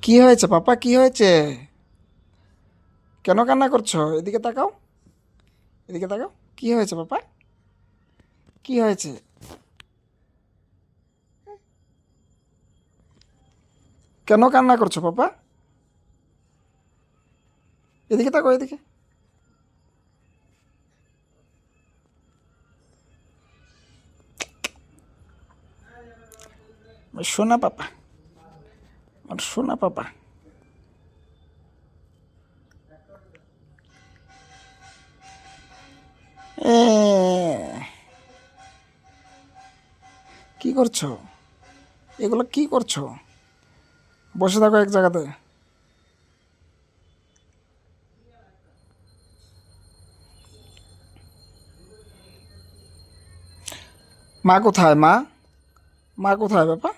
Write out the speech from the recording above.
কি হয়েছে পাপা, কি হয়েছে? কেন কান্না করছো? এদিকে তাকাও, এদিকে তাকাও। কি হয়েছে পাপা? কি হয়েছে? কেন কান্না করছো পাপা? এদিকে তাকাও, এদিকে। আমার সোনা পাপা, আমার সোনা পাপা। এ, কি করছো? এগুলো কি করছো? বসে থাকো এক জায়গাতে। মা কোথায়? মা, মা কোথায় বাবা?